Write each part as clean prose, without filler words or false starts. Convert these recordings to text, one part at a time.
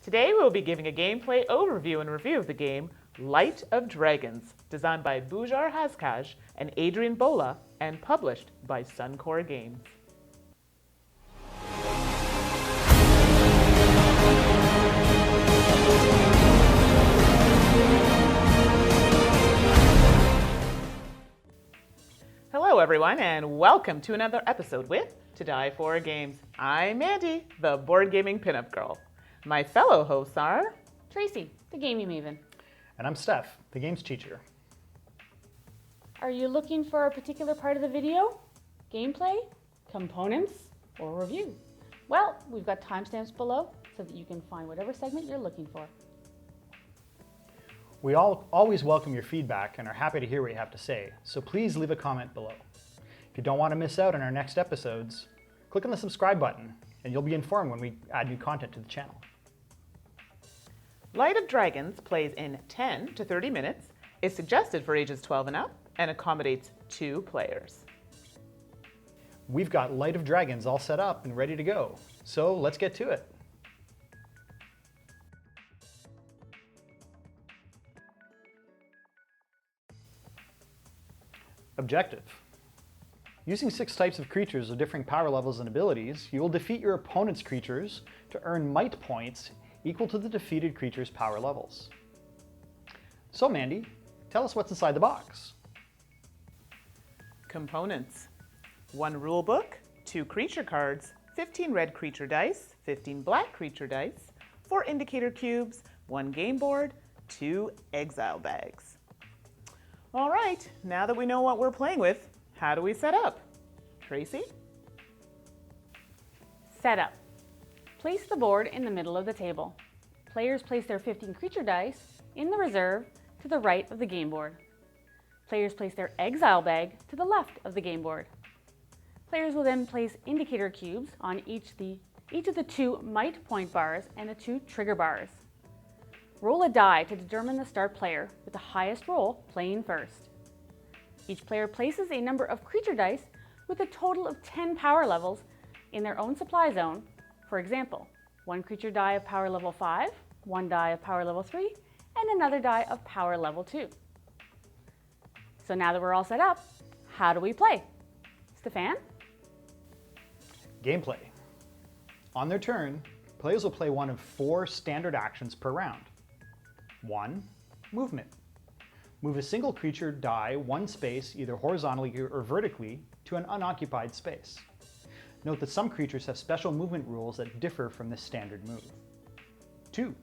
Today we'll be giving a gameplay overview and review of the game Light of Dragons, designed by Bujar Haskaj and Adrian Bolla and published by SunCore Games. Hello everyone and welcome to another episode with To Die For Games. I'm Mandi, the board gaming pinup girl. My fellow hosts are Tracy, the gaming maven. And I'm Steph, the games teacher. Are you looking for a particular part of the video? Gameplay, components, or review? Well, we've got timestamps below so that you can find whatever segment you're looking for. We always welcome your feedback and are happy to hear what you have to say, so please leave a comment below. If you don't want to miss out on our next episodes, click on the subscribe button and you'll be informed when we add new content to the channel. Light of Dragons plays in 10 to 30 minutes, is suggested for ages 12 and up, and accommodates 2 players. We've got Light of Dragons all set up and ready to go, so let's get to it. Objective. Using 6 types of creatures of differing power levels and abilities, you will defeat your opponent's creatures to earn might points equal to the defeated creature's power levels. So Mandi, tell us what's inside the box. Components: 1 rulebook, 2 creature cards, 15 red creature dice, 15 black creature dice, 4 indicator cubes, 1 game board, 2 exile bags. All right, now that we know what we're playing with, how do we set up? Tracy? Setup. Place the board in the middle of the table. Players place their 15 creature dice in the reserve to the right of the game board. Players place their exile bag to the left of the game board. Players will then place indicator cubes on each of the 2 might point bars and the 2 trigger bars. Roll a die to determine the start player with the highest roll playing first. Each player places a number of creature dice with a total of 10 power levels in their own supply zone. For example, 1 creature die of power level 5, 1 die of power level 3, and another die of power level 2. So now that we're all set up, how do we play? Stephane? Gameplay. On their turn, players will play one of 4 standard actions per round. 1. Movement. Move a single creature die 1 space either horizontally or vertically to an unoccupied space. Note that some creatures have special movement rules that differ from this standard move. 2.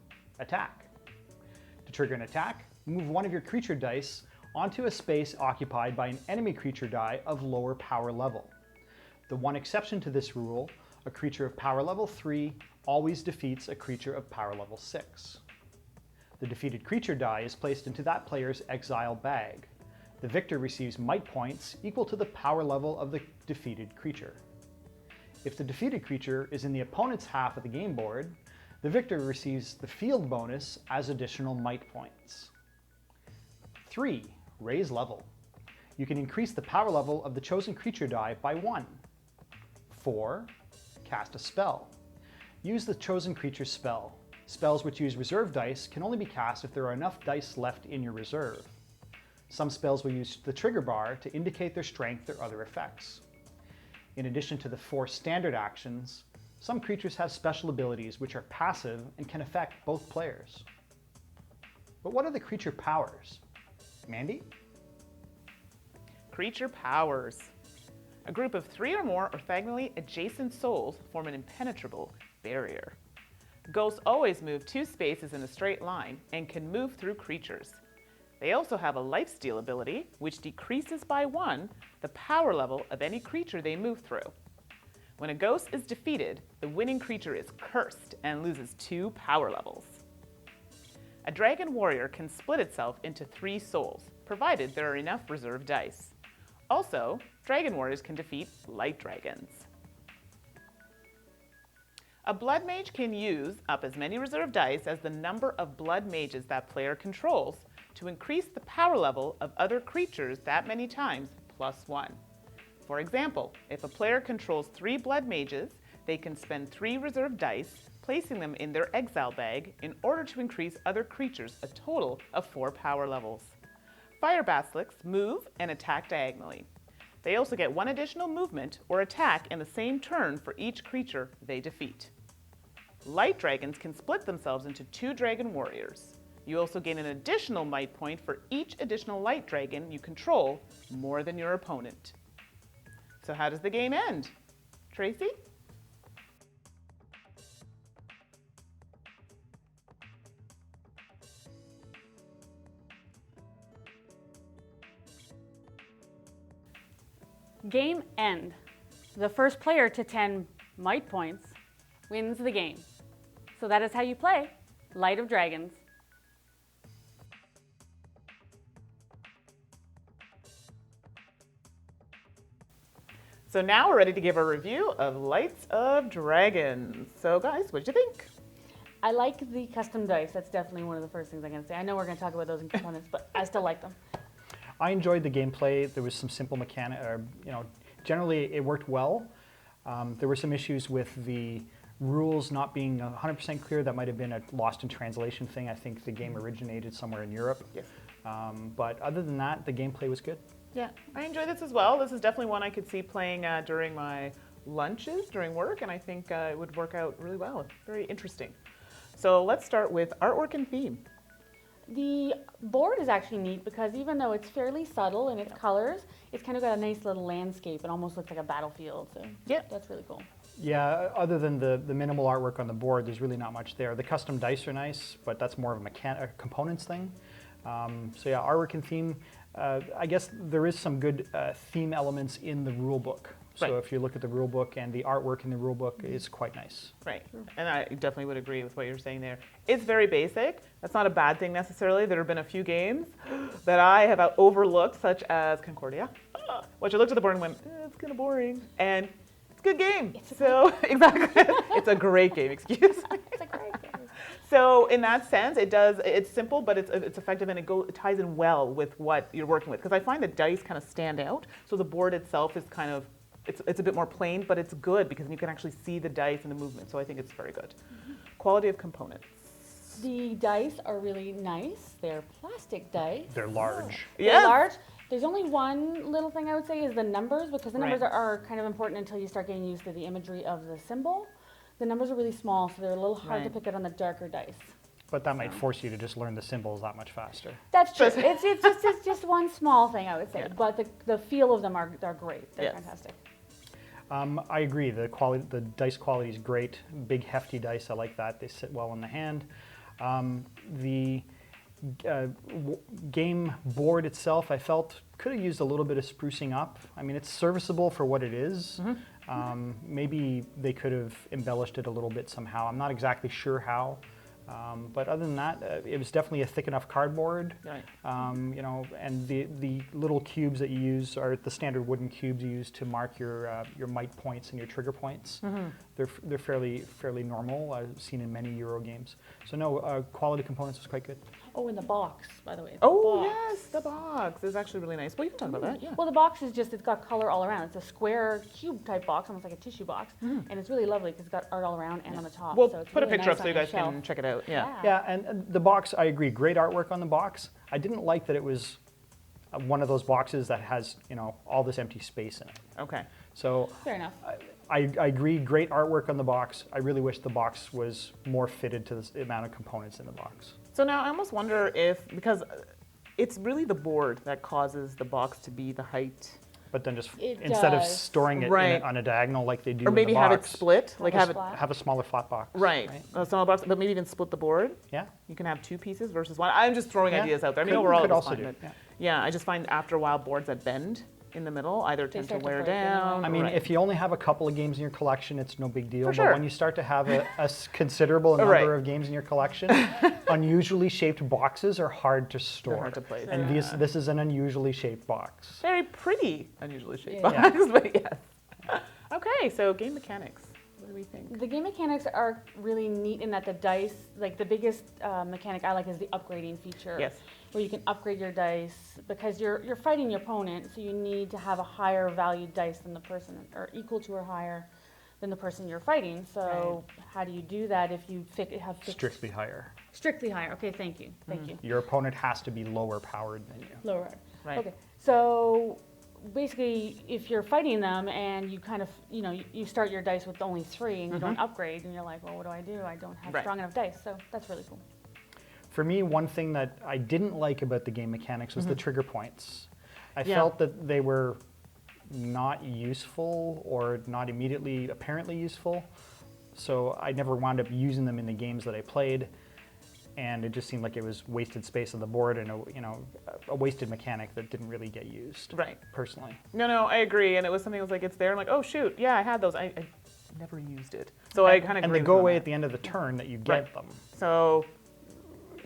Attack. To trigger an attack, move one of your creature dice onto a space occupied by an enemy creature die of lower power level. The one exception to this rule, a creature of power level 3 always defeats a creature of power level 6. The defeated creature die is placed into that player's exile bag. The victor receives might points equal to the power level of the defeated creature. If the defeated creature is in the opponent's half of the game board, the victor receives the field bonus as additional might points. 3. Raise level. You can increase the power level of the chosen creature die by 1. 4. Cast a spell. Use the chosen creature's spell. Spells which use reserve dice can only be cast if there are enough dice left in your reserve. Some spells will use the trigger bar to indicate their strength or other effects. In addition to the 4 standard actions, some creatures have special abilities which are passive and can affect both players. But what are the creature powers? Mandi? Creature powers. A group of 3 or more orthogonally adjacent souls form an impenetrable barrier. Ghosts always move 2 spaces in a straight line and can move through creatures. They also have a lifesteal ability, which decreases by 1 the power level of any creature they move through. When a ghost is defeated, the winning creature is cursed and loses 2 power levels. A dragon warrior can split itself into 3 souls, provided there are enough reserve dice. Also, dragon warriors can defeat light dragons. A blood mage can use up as many reserve dice as the number of blood mages that player controls to increase the power level of other creatures that many times plus 1. For example, if a player controls 3 blood mages, they can spend 3 reserve dice placing them in their exile bag in order to increase other creatures a total of 4 power levels. Fire basilisks move and attack diagonally. They also get 1 additional movement or attack in the same turn for each creature they defeat. Light dragons can split themselves into 2 dragon warriors. You also gain an additional might point for each additional light dragon you control more than your opponent. So how does the game end? Tracy? Game end. The first player to 10 might points wins the game. So that is how you play Light of Dragons. So now we're ready to give a review of Lights of Dragons. So guys, what did you think? I like the custom dice. That's definitely one of the first things I'm going to say. I know we're going to talk about those in components, but I still like them. I enjoyed the gameplay. There was some simple generally it worked well. There were some issues with the rules not being 100% clear. That might have been a lost in translation thing. I think the game originated somewhere in Europe. Yes. But other than that, the gameplay was good. Yeah, I enjoyed this as well. This is definitely one I could see playing during my lunches, during work, and I think it would work out really well. Very interesting. So let's start with artwork and theme. The board is actually neat because even though it's fairly subtle in its colors, it's kind of got a nice little landscape. It almost looks like a battlefield. So Yeah. That's really cool. Yeah, other than the minimal artwork on the board, there's really not much there. The custom dice are nice, but that's more of a components thing. So yeah, artwork and theme. I guess there is some good theme elements in the rule book. So Right. if you look at the rule book, and the artwork in the rule book is quite nice. Right, and I definitely would agree with what you're saying there. It's very basic. That's not a bad thing necessarily. There have been a few games that I have overlooked, such as Concordia, which I looked at the board and went, it's kind of boring. And it's a good game. Exactly. It's a great game, excuse me. It's a great game. So in that sense, it's simple, but it's effective, and it ties in well with what you're working with. Because I find the dice kind of stand out. So the board itself is kind of, it's a bit more plain, but it's good because you can actually see the dice and the movement. So I think it's very good. Mm-hmm. Quality of components. The dice are really nice. They're plastic dice. They're large. They're large. There's only one little thing I would say is the numbers, because the numbers Right. are kind of important until you start getting used to the imagery of the symbol. The numbers are really small, so they're a little hard to Right. pick out on the darker dice. But that might force you to just learn the symbols that much faster. That's true. It's just one small thing I would say, Yeah. but the feel of them are great. They're Yes. fantastic. I agree. The dice quality is great. Big hefty dice. I like that. They sit well in the hand. The game board itself, I felt, could have used a little bit of sprucing up. I mean, it's serviceable for what it is. Mm-hmm. Maybe they could have embellished it a little bit somehow. I'm not exactly sure how. But other than that, it was definitely a thick enough cardboard. Right. And the little cubes that you use are the standard wooden cubes you use to mark your might points and your trigger points. Mm-hmm. They're fairly normal. I've seen in many Euro games. So no, quality components was quite good. Oh, and the box, by the way. The Oh, box. yes, the box is actually really nice. Well, you can talk about that, yeah. Well, the box is just, it's got color all around. It's a square cube type box, almost like a tissue box. And it's really lovely because it's got art all around and on the top. We'll so it's put a really picture nice up so you on guys your shelf. can check it out, yeah. Yeah, and the box, I agree. Great artwork on the box. I didn't like that it was one of those boxes that has all this empty space in it. Okay. So Fair enough. I agree. Great artwork on the box. I really wish the box was more fitted to the amount of components in the box. So now I almost wonder if, because it's really the board that causes the box to be the height, But then just It instead of does. storing it Right. on a diagonal like they do or in maybe the have it box, split, like have it, Flat. have a smaller flat box. right, a smaller box, but maybe even split the board. Yeah. You can have 2 pieces versus 1. I'm just throwing Yeah. ideas out there. I mean, Could- overall could it was also fine, do, but yeah. yeah, I just find after a while boards that bend in the middle either tend to start to wear break anyway. down. I mean, right. if you only have a couple of games in your collection, it's no big deal. For But sure. when you start to have a considerable number Right. of games in your collection, unusually shaped boxes are hard to store. They're hard to place. And this is an unusually shaped box. Very pretty, unusually shaped Yeah. box, but yes. Okay, so game mechanics. What do we think? The game mechanics are really neat in that the dice, like the biggest mechanic I like is the upgrading feature. Yes. Where you can upgrade your dice because you're fighting your opponent, so you need to have a higher valued dice than the person, or equal to or higher than the person you're fighting. So how do you do that if you have fixed... Strictly higher. Strictly higher. Okay, thank you. Thank you. Your opponent has to be lower powered than you. Lower. Right. Okay. So basically, if you're fighting them and you kind of, you start your dice with only 3 and you don't upgrade, and you're like, well, what do? I don't have strong enough dice. So that's really cool. For me, one thing that I didn't like about the game mechanics was the trigger points. I felt that they were not useful or not immediately apparently useful. So I never wound up using them in the games that I played. And it just seemed like it was wasted space on the board and a wasted mechanic that didn't really get used. Right. Personally. No, I agree. And it was something that was like, it's there. I'm like, oh shoot, yeah, I had those. I never used it. So I kind of And they go away at the end of the turn that you get them. So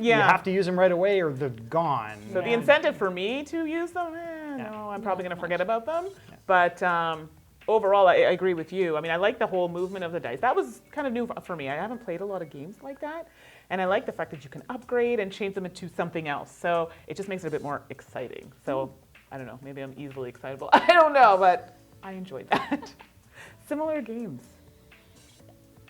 yeah. You have to use them right away or they're gone. So the incentive for me to use them, no, I'm probably going to forget about them. Yeah. But overall, I agree with you. I mean, I like the whole movement of the dice. That was kind of new for me. I haven't played a lot of games like that. And I like the fact that you can upgrade and change them into something else. So it just makes it a bit more exciting. So I don't know, maybe I'm easily excitable. I don't know, but I enjoyed that. Similar games.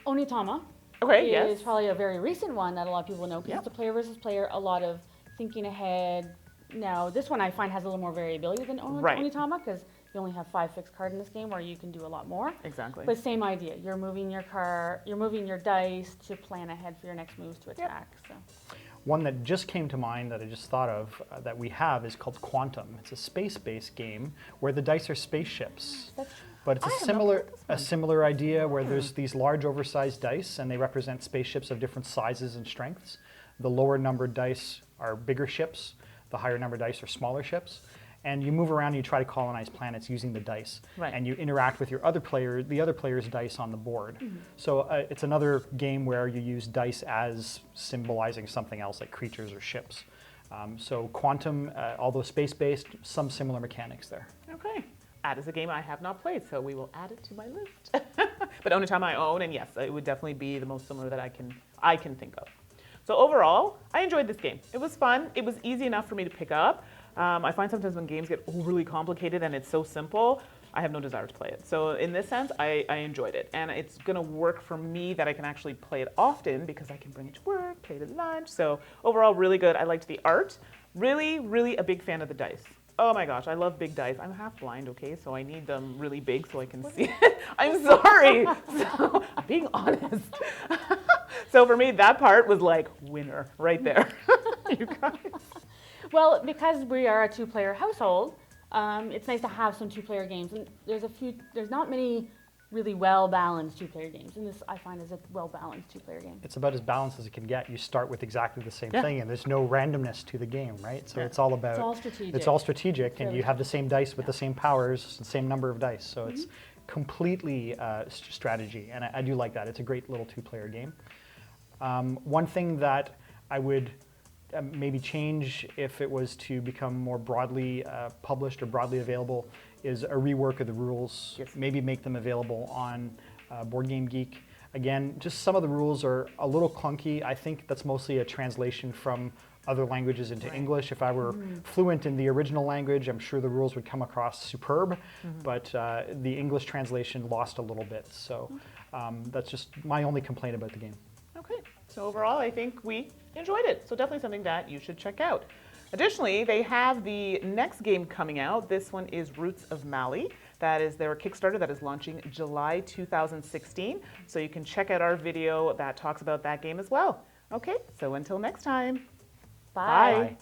Onitama is probably a very recent one that a lot of people know because it's a player versus player, a lot of thinking ahead. Now, this one I find has a little more variability than Onitama because you only have 5 fixed cards in this game where you can do a lot more. Exactly. But same idea. You're moving your dice to plan ahead for your next moves to attack. So. One that just came to mind that I just thought of that we have is called Quantum. It's a space-based game where the dice are spaceships. But it's a similar idea where there's these large oversized dice and they represent spaceships of different sizes and strengths. The lower numbered dice are bigger ships. The higher numbered dice are smaller ships. And you move around and you try to colonize planets using the dice. Right. And you interact with the other player's dice on the board. So it's another game where you use dice as symbolizing something else like creatures or ships. So Quantum, although space-based, some similar mechanics there. Okay. That is a game I have not played, so we will add it to my list. But Onitama I own, and yes, it would definitely be the most similar that I can think of. So overall, I enjoyed this game. It was fun. It was easy enough for me to pick up. I find sometimes when games get overly complicated and it's so simple, I have no desire to play it. So in this sense, I enjoyed it. And it's going to work for me that I can actually play it often because I can bring it to work, play it at lunch. So overall, really good. I liked the art. Really, really a big fan of the dice. Oh my gosh, I love big dice. I'm half blind, okay, so I need them really big so I can see it. I'm sorry. So, I'm being honest. So for me, that part was like winner right there. You guys. Well, because we are a 2-player household, it's nice to have some 2-player games. And there's not many really well-balanced 2-player games. And this, I find, is a well-balanced 2-player game. It's about as balanced as it can get. You start with exactly the same thing, and there's no randomness to the game, right? So it's all about... It's all strategic. It's all strategic, and you have the same dice with the same powers, the same number of dice. So it's completely strategy, and I do like that. It's a great little 2-player game. One thing that I would maybe change if it was to become more broadly published or broadly available is a rework of the rules. Yes. Maybe make them available on Board Game Geek. Again, just some of the rules are a little clunky. I think that's mostly a translation from other languages into English. If I were fluent in the original language, I'm sure the rules would come across superb, but the English translation lost a little bit. So that's just my only complaint about the game. Okay, so overall, I think we enjoyed it. So definitely something that you should check out. Additionally, they have the next game coming out. This one is Roots of Mali. That is their Kickstarter that is launching July 2016. So you can check out our video that talks about that game as well. Okay, so until next time. Bye. Bye.